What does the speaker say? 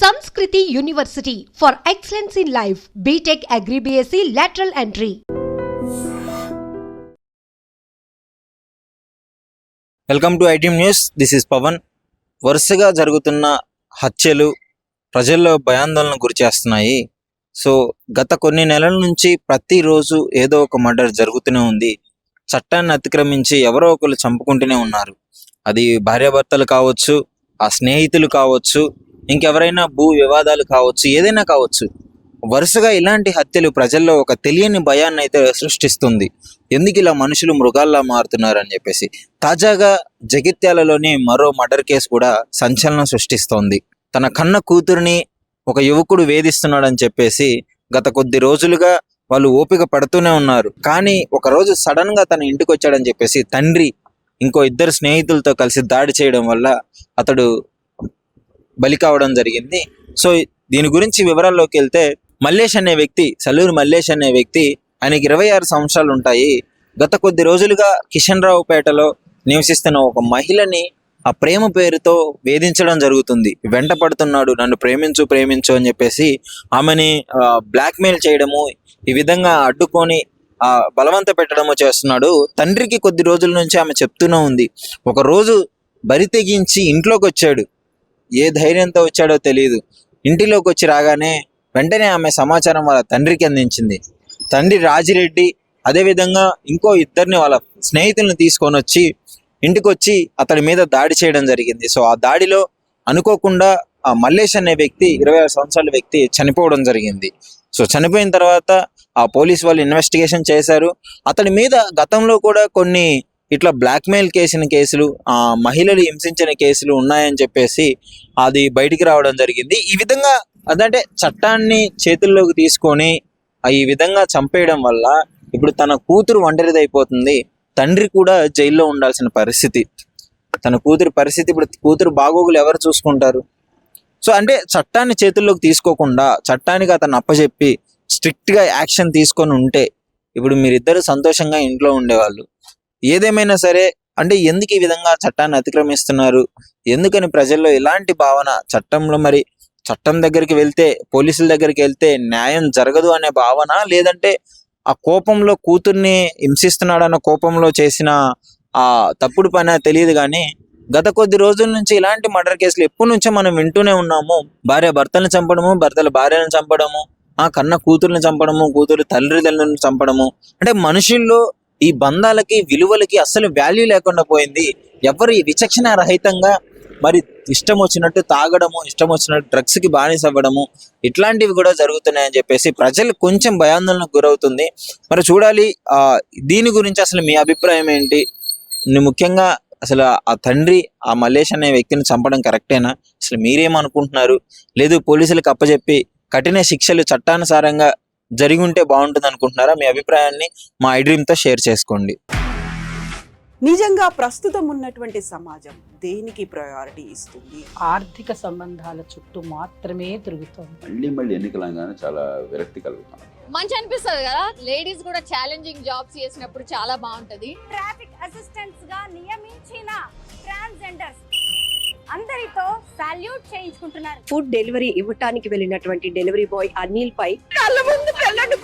Sanskriti University for excellence in life. BTech Agri BSc lateral entry. Welcome to ITM news. This is Pavan. వరుసగా జరుగుతున్న హత్యలు ప్రజల్లో భయాందోళన గురి చేస్తున్నాయి. సో గత కొన్ని నెలల నుంచి ప్రతిరోజు ఏదో ఒక మర్డర్ జరుగుతూనే ఉంది. చట్టాన్ని అతిక్రమించి ఎవరో ఒకరు చంపుకుంటూనే ఉన్నారు. అది భార్యాభర్తలు కావచ్చు, ఆ స్నేహితులు కావచ్చు, ఇంకెవరైనా భూ వివాదాలు కావచ్చు, ఏదైనా కావచ్చు. వరుసగా ఇలాంటి హత్యలు ప్రజల్లో ఒక తెలియని భయాన్ని అయితే సృష్టిస్తుంది. ఎందుకు ఇలా మనుషులు మృగాల్లా మారుతున్నారని చెప్పేసి. తాజాగా జగిత్యాలలోని మరో మర్డర్ కేసు కూడా సంచలనం సృష్టిస్తోంది. తన కన్న కూతురిని ఒక యువకుడు వేధిస్తున్నాడని చెప్పేసి గత కొద్ది రోజులుగా వాళ్ళు ఓపిక పడుతూనే ఉన్నారు. కానీ ఒకరోజు సడన్ గా తన ఇంటికి వచ్చాడని చెప్పేసి తండ్రి ఇంకో ఇద్దరు స్నేహితులతో కలిసి దాడి చేయడం వల్ల అతడు బలి కావడం జరిగింది. సో దీని గురించి వివరాల్లోకి వెళ్తే, మల్లేష్ అనే వ్యక్తి, సల్లూరు మల్లేష్ అనే వ్యక్తి, ఆయనకి 26 సంవత్సరాలు ఉంటాయి. గత కొద్ది రోజులుగా కిషన్ రావుపేటలో నివసిస్తున్న ఒక మహిళని ఆ ప్రేమ పేరుతో వేధించడం జరుగుతుంది. వెంట పడుతున్నాడు, నన్ను ప్రేమించు అని చెప్పేసి ఆమెని బ్లాక్మెయిల్ చేయడము, ఈ విధంగా అడ్డుకొని బలవంత పెట్టడము చేస్తున్నాడు. తండ్రికి కొద్ది రోజుల నుంచి ఆమె చెప్తూనే ఉంది. ఒక రోజు బరి తెగించి ఇంట్లోకి వచ్చాడు. ఏ ధైర్యంతో వచ్చాడో తెలియదు. ఇంటిలోకి వచ్చి రాగానే వెంటనే ఆమె సమాచారం వాళ్ళ తండ్రికి అందించింది. తండ్రి రాజిరెడ్డి అదేవిధంగా ఇంకో ఇద్దరిని వాళ్ళ స్నేహితులను తీసుకొని వచ్చి ఇంటికి వచ్చి అతడి మీద దాడి చేయడం జరిగింది. సో ఆ దాడిలో అనుకోకుండా ఆ మల్లేష్ అనే వ్యక్తి, 26 సంవత్సరాల వ్యక్తి చనిపోవడం జరిగింది. సో చనిపోయిన తర్వాత ఆ పోలీస్ వాళ్ళు ఇన్వెస్టిగేషన్ చేశారు. అతడి మీద గతంలో కూడా కొన్ని ఇట్లా బ్లాక్మెయిల్ కేసులు, మహిళలు హింసించిన కేసులు ఉన్నాయని చెప్పేసి అది బయటికి రావడం జరిగింది. ఈ విధంగా అదంటే చట్టాన్ని చేతుల్లోకి తీసుకొని ఈ విధంగా చంపేయడం వల్ల ఇప్పుడు తన కూతురు ఒంటరిదైపోతుంది. తండ్రి కూడా జైల్లో ఉండాల్సిన పరిస్థితి. తన కూతురు పరిస్థితి, ఇప్పుడు కూతురు బాగోగులు ఎవరు చూసుకుంటారు? సో అంటే చట్టాన్ని చేతుల్లోకి తీసుకోకుండా చట్టానికి అతను అప్పచెప్పి స్ట్రిక్ట్గా యాక్షన్ తీసుకొని ఉంటే ఇప్పుడు మీరిద్దరు సంతోషంగా ఇంట్లో ఉండేవాళ్ళు. ఏదేమైనా సరే, అంటే ఎందుకు ఈ విధంగా చట్టాన్ని అతిక్రమిస్తున్నారు, ఎందుకని ప్రజల్లో ఇలాంటి భావన? చట్టంలో మరి చట్టం దగ్గరికి వెళ్తే, పోలీసుల దగ్గరికి వెళ్తే న్యాయం జరగదు అనే భావన, లేదంటే ఆ కోపంలో కూతుర్ని హింసిస్తున్నాడన్న కోపంలో చేసిన ఆ తప్పుడు పని తెలియదు. కానీ గత కొద్ది రోజుల నుంచి ఇలాంటి మర్డర్ కేసులు ఎప్పటి నుంచో మనం వింటూనే ఉన్నాము. భార్య భర్తలను చంపడము, భర్తలు భార్యను చంపడము, కన్న కూతుర్ని చంపడము, కూతురు తల్లిదండ్రులను చంపడము. అంటే మనుషుల్లో ఈ బంధాలకి, విలువలకి అస్సలు వాల్యూ లేకుండా పోయింది. ఎవరు ఈ విచక్షణ రహితంగా మరి ఇష్టం వచ్చినట్టు తాగడము, ఇష్టం వచ్చినట్టు డ్రగ్స్కి బానిస అవ్వడము, ఇట్లాంటివి కూడా జరుగుతున్నాయని చెప్పేసి ప్రజలు కొంచెం భయాందోళనకు గురవుతుంది. మరి చూడాలి దీని గురించి అసలు మీ అభిప్రాయం ఏంటి? ముఖ్యంగా అసలు ఆ తండ్రి ఆ మల్లేష్ అనే వ్యక్తిని చంపడం కరెక్టేనా? అసలు మీరేమనుకుంటున్నారు? లేదు పోలీసులకు అప్పచెప్పి కఠిన శిక్షలు చట్టానుసారంగా జరిగి ఉంటే బాగుంటుంది అనుకుంటున్నారా? మీ అభిప్రాయాన్ని మా ఐడ్రీమ్తో షేర్ చేసుకోండి. నిజంగా ప్రస్తుతం ఉన్నటువంటి సమాజం దేనికి ప్రయారిటీ ఇస్తుంది? ఆర్థిక సంబంధాల చుట్టూ మాత్రమే తిరుగుతుంది. మళ్ళీ ఎన్నికలంగానే చాలా విరక్తి కలుగుతాం. మంచి అనిపిస్తుంది కదా, లేడీస్ కూడా ఛాలెంజింగ్ జాబ్స్ చేసినప్పుడు చాలా బాగుంటది. ట్రాఫిక్ అసిస్టెంట్స్ గా నియమించిన ట్రాన్స్జెండర్స్ అందరితో సాల్యూట్ చేయించుకుంటున్నారు. ఫుడ్ డెలివరీ ఇవ్వటానికి వెళ్ళినటువంటి డెలివరీ బాయ్ అనిల్ పై కళ్ళ ముందు పెళ్ళండి